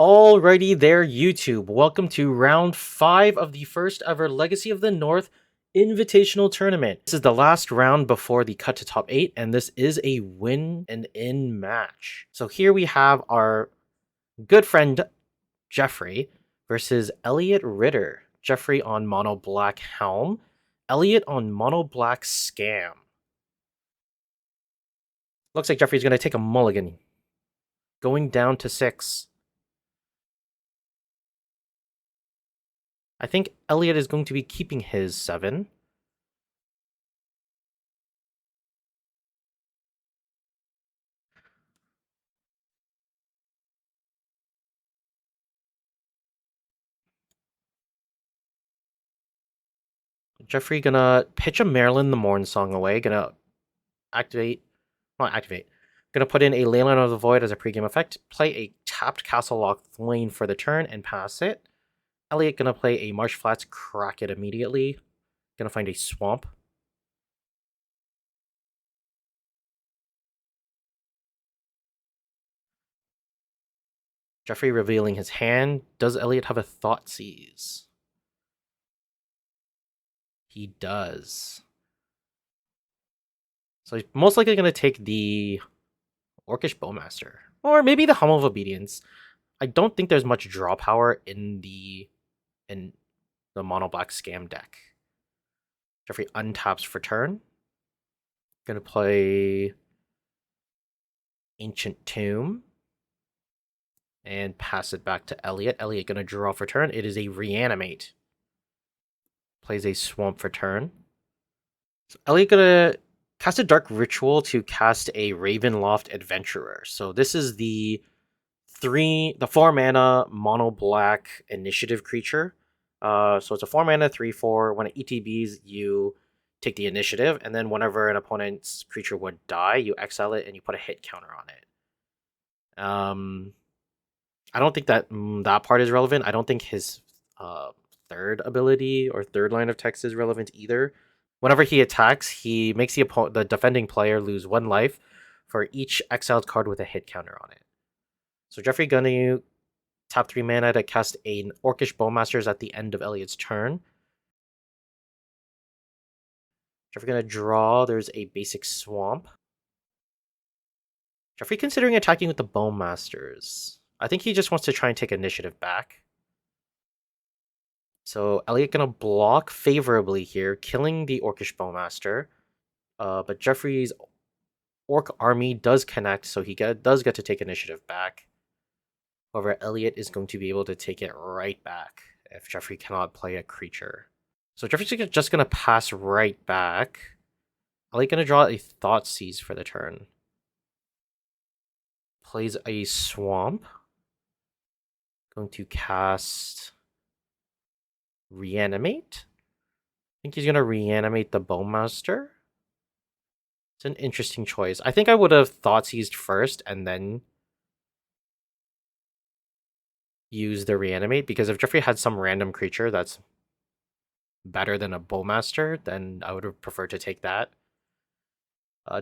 Alrighty there, YouTube. Welcome to round 5 of the first ever Legacy of the North Invitational Tournament. This is the last round before the cut to top 8, and this is a win and in match. So here we have our good friend Jeffrey versus Elliot Ritter. Jeffrey on Mono Black Helm, Elliot on Mono Black Scam. Looks like Jeffrey's going to take a mulligan. Going down to 6. I think Elliot is going to be keeping his 7. Jeffrey gonna pitch a Marilyn the Morn song away. Gonna Gonna put in a Leyline of the Void as a pregame effect. Play a tapped Castle Lock Lane for the turn and pass it. Elliot gonna play a Marsh Flats, crack it immediately. Gonna find a Swamp. Jeffrey revealing his hand. Does Elliot have a Thoughtseize? He does. So he's most likely going to take the Orcish Bowmaster. Or maybe the Hum of Obedience. I don't think there's much draw power in the Mono Black Scam deck. Jeffrey untaps for turn. Gonna play Ancient Tomb. And pass it back to Elliot. Elliot gonna draw for turn. It is a Reanimate. Plays a Swamp for turn. So Elliot gonna cast a Dark Ritual to cast a Ravenloft Adventurer. So this is the 4 mana mono black initiative creature. So it's a 4 mana 3/4. When it ETBs, you take the initiative, and then whenever an opponent's creature would die, you exile it and you put a hit counter on it. I don't think that that part is relevant. I don't think his third ability or third line of text is relevant either. Whenever he attacks, he makes the defending player lose 1 life for each exiled card with a hit counter on it. So Jeffrey gonna tap 3 mana to cast an Orcish Bowmasters at the end of Elliot's turn. Jeffrey gonna draw. There's a basic Swamp. Jeffrey considering attacking with the Bowmasters. I think he just wants to try and take initiative back. So Elliot gonna block favorably here, killing the Orcish Bowmaster. But Jeffrey's Orc army does connect, so he does get to take initiative back. However, Elliot is going to be able to take it right back if Jeffrey cannot play a creature. So Jeffrey's just going to pass right back. Elliot going to draw a Thoughtseize for the turn. Plays a Swamp. Going to cast Reanimate. I think he's going to reanimate the Bowmaster. It's an interesting choice. I think I would have Thoughtseized first and then use the Reanimate, because if Jeffrey had some random creature that's better than a Bowmaster, then I would have preferred to take that.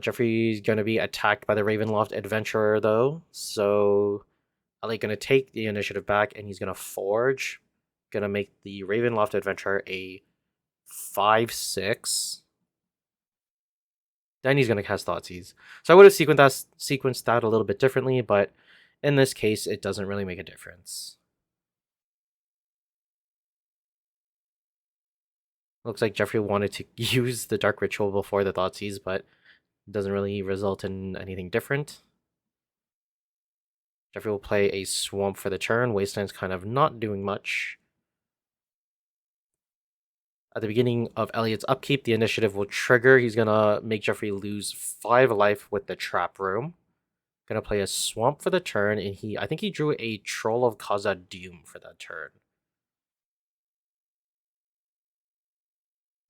Jeffrey's going to be attacked by the Ravenloft Adventurer, though, so Elliot going to take the initiative back, and he's going to Forge. Going to make the Ravenloft Adventurer a 5/6. Then he's going to cast Thoughtseize. So I would have sequenced that a little bit differently, but in this case, it doesn't really make a difference. Looks like Jeffrey wanted to use the Dark Ritual before the Thoughtseize, but it doesn't really result in anything different. Jeffrey will play a Swamp for the turn. Wasteland's kind of not doing much. At the beginning of Elliot's upkeep, the initiative will trigger. He's going to make Jeffrey lose 5 life with the Trap Room. Going to play a Swamp for the turn, and I think he drew a Troll of Khazad-dum for that turn.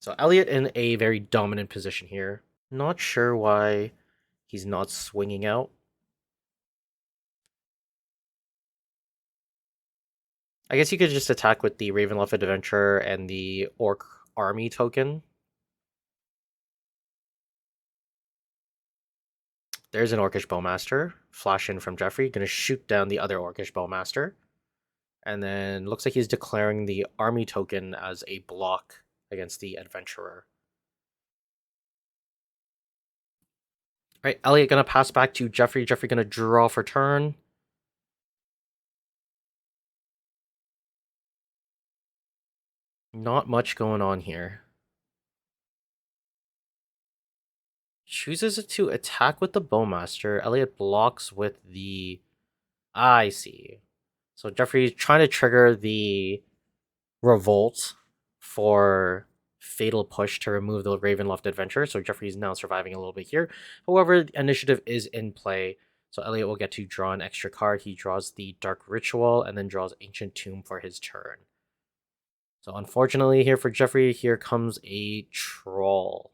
So Elliot in a very dominant position here. Not sure why he's not swinging out. I guess you could just attack with the Ravenloft Adventurer and the Orc Army token. There's an Orcish Bowmaster. Flash in from Jeffrey. Gonna shoot down the other Orcish Bowmaster. And then looks like he's declaring the army token as a block against the adventurer. All right, Elliot gonna pass back to Jeffrey. Jeffrey gonna draw for turn. Not much going on here. Chooses to attack with the Bowmaster. Elliot blocks with the... I see. So Jeffrey's trying to trigger the Revolt for Fatal Push to remove the Ravenloft Adventure. So Jeffrey's now surviving a little bit here. However, the initiative is in play. So Elliot will get to draw an extra card. He draws the Dark Ritual and then draws Ancient Tomb for his turn. So unfortunately here for Jeffrey, here comes a Troll.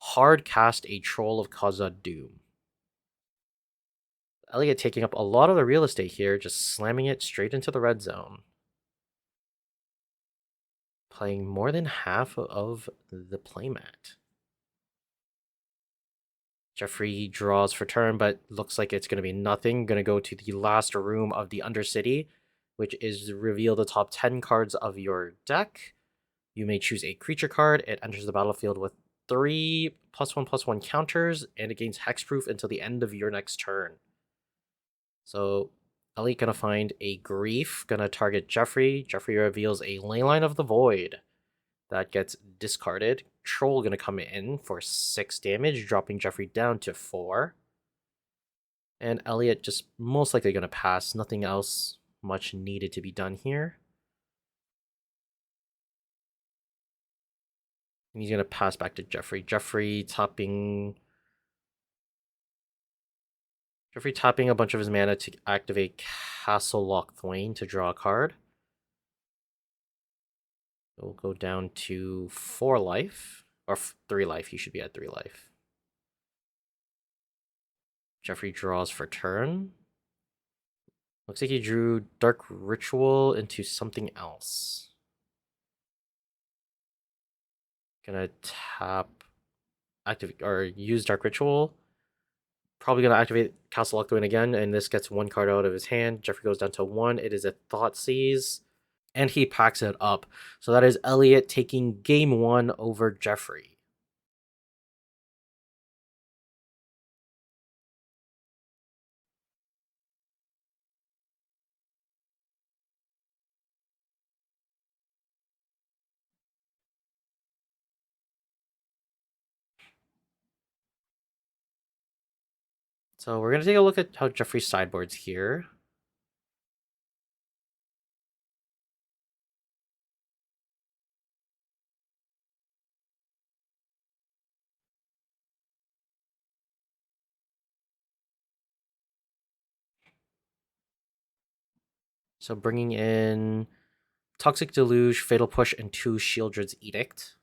Hard cast a Troll of Khazad-dum. Elliot taking up a lot of the real estate here, just slamming it straight into the red zone. Playing more than half of the playmat. Jeffrey draws for turn, but looks like it's going to be nothing. Going to go to the last room of the Undercity, which is reveal the top 10 cards of your deck. You may choose a creature card. It enters the battlefield with 3 +1/+1 counters, and it gains hexproof until the end of your next turn. So Elliot gonna find a Grief, gonna target Jeffrey. Jeffrey reveals a Leyline of the Void. That gets discarded. Troll gonna come in for 6 damage, dropping Jeffrey down to 4. And Elliot just most likely gonna pass. Nothing else much needed to be done here. And he's gonna pass back to Jeffrey. Jeffrey tapping a bunch of his mana to activate Castle Lock Thwain to draw a card. We'll go down to 4 life. Or 3 life. He should be at 3 life. Jeffrey draws for turn. Looks like he drew Dark Ritual into something else. Gonna tap... activate or use Dark Ritual. Probably gonna activate Castle Lock Thwain again, and this gets 1 card out of his hand. Jeffrey goes down to 1. It is a Thoughtseize. And he packs it up. So that is Elliot taking game 1 over Jeffrey. So we're going to take a look at how Jeffrey sideboards here. So bringing in Toxic Deluge, Fatal Push, and 2 Shieldred's Edict.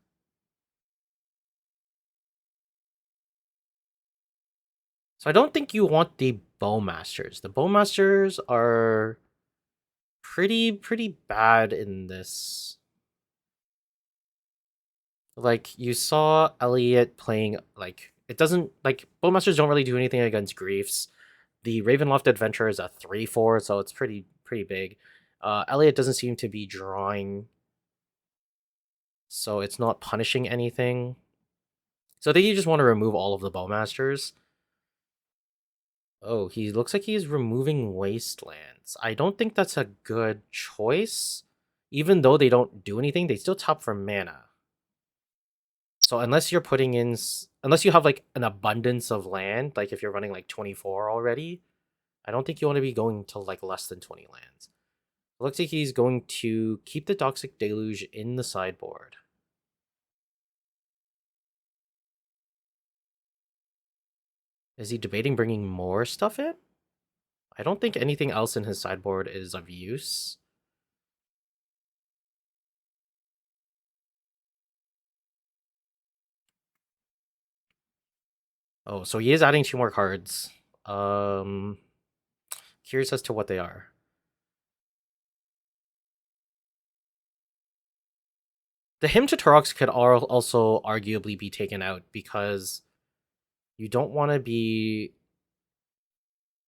So I don't think you want the Bowmasters. The Bowmasters are pretty bad in this. Like, you saw Elliot playing, like, it doesn't, like, Bowmasters don't really do anything against Griefs. The Ravenloft Adventure is a 3/4, so it's pretty big. Elliot doesn't seem to be drawing, so it's not punishing anything. So I think you just want to remove all of the Bowmasters. Oh, he looks like he's removing Wastelands. I don't think that's a good choice. Even though they don't do anything, they still top for mana. So unless you're putting in... unless you have, like, an abundance of land, like if you're running, like, 24 already, I don't think you want to be going to, like, less than 20 lands. It looks like he's going to keep the Toxic Deluge in the sideboard. Is he debating bringing more stuff in? I don't think anything else in his sideboard is of use. Oh, so he is adding 2 more cards. Curious as to what they are. The Hymn to Torox could also arguably be taken out because you don't want to be...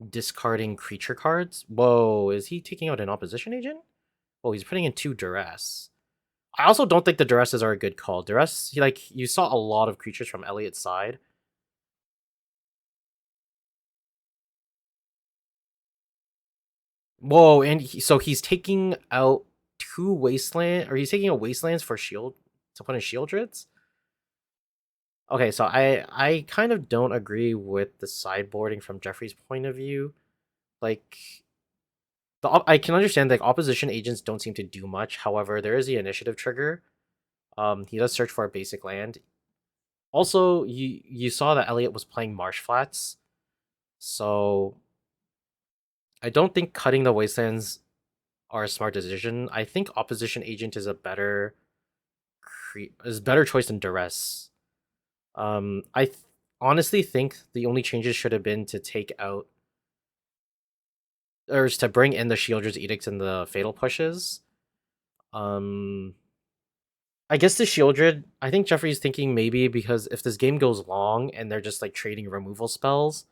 discarding creature cards. Whoa, is he taking out an opposition agent? Oh, he's putting in 2 duress. I also don't think the duresses are a good call. Duress, like, you saw a lot of creatures from Elliot's side. Whoa, and so he's taking out 2 wasteland, or he's taking out wastelands for shield to put in shield drids. Okay, so I kind of don't agree with the sideboarding from Jeffrey's point of view. Like, I can understand like opposition agents don't seem to do much. However, there is the initiative trigger. He does search for a basic land. Also, you saw that Elliot was playing Marsh Flats, so I don't think cutting the wastelands are a smart decision. I think opposition agent is a better choice than duress. I honestly think the only changes should have been to take out or to bring in the Shieldred's Edicts and the Fatal Pushes. I guess the Shieldred, I think Jeffrey's thinking maybe because if this game goes long and they're just like trading removal spells,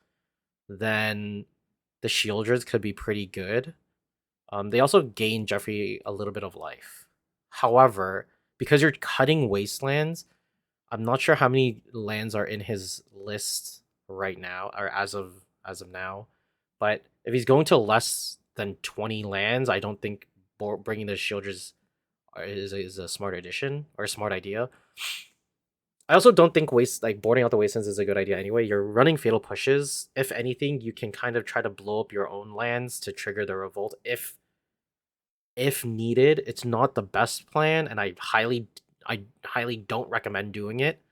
then the Shieldreds could be pretty good. They also gain Jeffrey a little bit of life. However, because you're cutting wastelands, I'm not sure how many lands are in his list right now, or as of now. But if he's going to less than 20 lands, I don't think bringing the Shieldreds is a smart addition or a smart idea. I also don't think boarding out the wastelands is a good idea anyway. You're running fatal pushes. If anything, you can kind of try to blow up your own lands to trigger the revolt if needed. It's not the best plan, and I highly don't recommend doing it.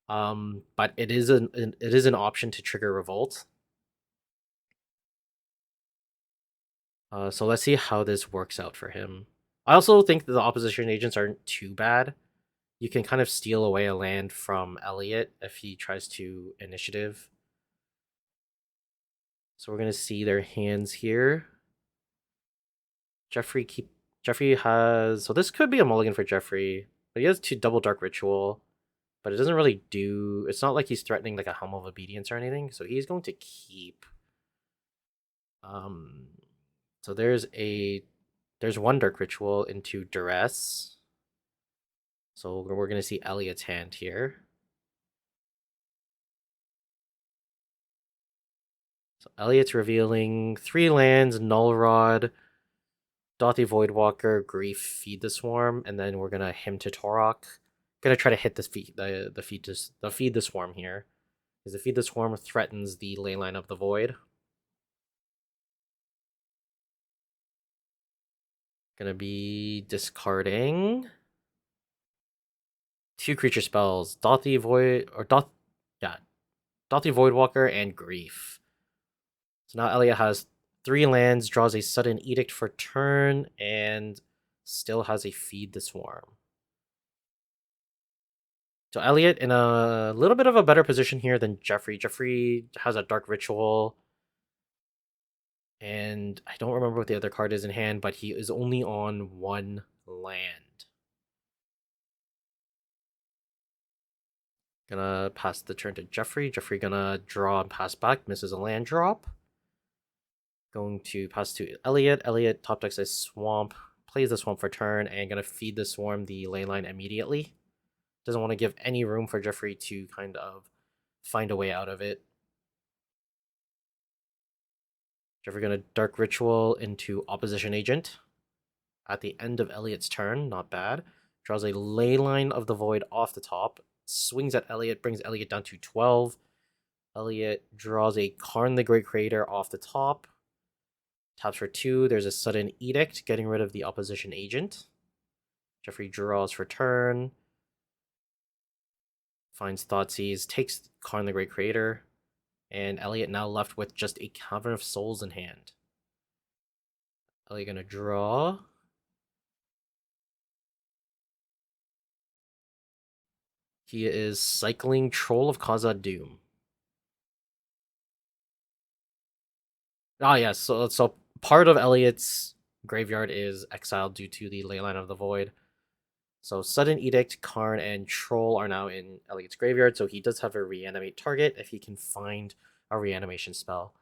But it is an option to trigger revolt. So let's see how this works out for him. I also think that the opposition agents aren't too bad. You can kind of steal away a land from Elliot if he tries to initiative. So we're gonna see their hands here. Jeffrey has, so this could be a mulligan for Jeffrey, but he has 2 double dark ritual, but it doesn't really do. It's not like he's threatening like a Helm of Obedience or anything, so he's going to keep. So there's 1 dark ritual into duress. So we're gonna see Elliot's hand here. So Elliot's revealing 3 lands, Null Rod, Dothy Voidwalker, Grief, Feed the Swarm, and then we're gonna Hymn to Torok. Gonna try to hit the Feed the Swarm here. Because the Feed the Swarm threatens the Leyline of the Void. Gonna be discarding 2 creature spells, Dothy Voidwalker and Grief. So now Elliot has 3 lands, draws a Sudden Edict for turn, and still has a Feed the Swarm. So Elliot in a little bit of a better position here than Jeffrey. Jeffrey has a Dark Ritual, and I don't remember what the other card is in hand, but he is only on 1 land. Gonna pass the turn to Jeffrey. Jeffrey gonna draw and pass back, misses a land drop. Going to pass to Elliot. Elliot top decks a Swamp, plays the Swamp for turn, and gonna feed the Swarm the Leyline immediately. Doesn't want to give any room for Jeffrey to kind of find a way out of it. Jeffrey gonna Dark Ritual into Opposition Agent. At the end of Elliot's turn, not bad. Draws a Leyline of the Void off the top. Swings at Elliot, brings Elliot down to 12. Elliot draws a Karn the Great Creator off the top. Taps for 2. There's a Sudden Edict, getting rid of the Opposition Agent. Jeffrey draws for turn. Finds Thoughtseize, takes Karn the Great Creator. And Elliot now left with just a Cavern of Souls in hand. Elliot gonna draw. He is cycling Troll of Khazad-dum. Ah, yes. So part of Elliot's graveyard is exiled due to the Leyline of the Void. So Sudden Edict, Karn, and Troll are now in Elliot's graveyard, so he does have a reanimate target if he can find a reanimation spell.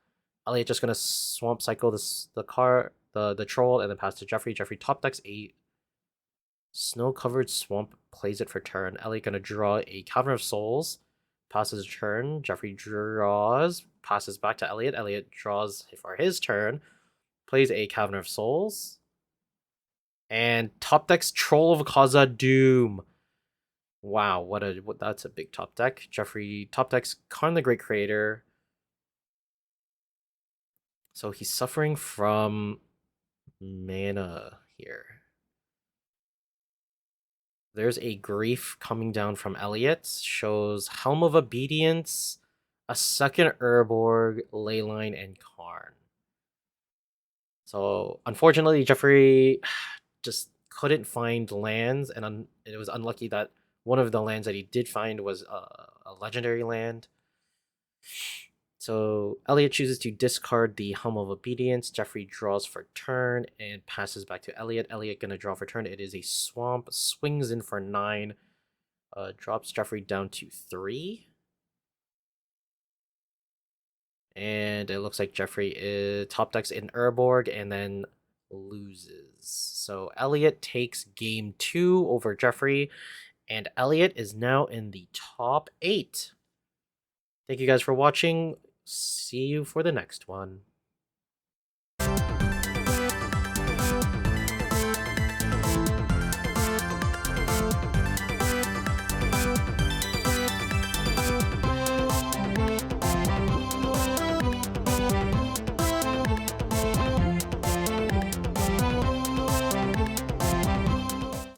Elliot just gonna swamp cycle the troll and then pass to Jeffrey. Jeffrey top decks a snow-covered swamp, plays it for turn. Elliot gonna draw a Cavern of Souls, passes turn. Jeffrey draws, passes back to Elliot. Elliot draws for his turn, plays a Cavern of Souls, and top decks Troll of Khazad-dum. Wow, that's a big top deck. Jeffrey top decks Karn the Great Creator. So he's suffering from mana here. There's a grief coming down from Elliot. Shows Helm of Obedience, a second Urborg, Leyline, and Karn. So unfortunately, Jeffrey just couldn't find lands, and it was unlucky that one of the lands that he did find was a legendary land. So Elliot chooses to discard the Helm of Obedience. Jeffrey draws for turn and passes back to Elliot. Elliot gonna draw for turn. It is a swamp. Swings in for 9. Drops Jeffrey down to 3. And it looks like Jeffrey top decks in Urborg and then loses. So Elliot takes game 2 over Jeffrey, and Elliot is now in the top 8. Thank you guys for watching. See you for the next one.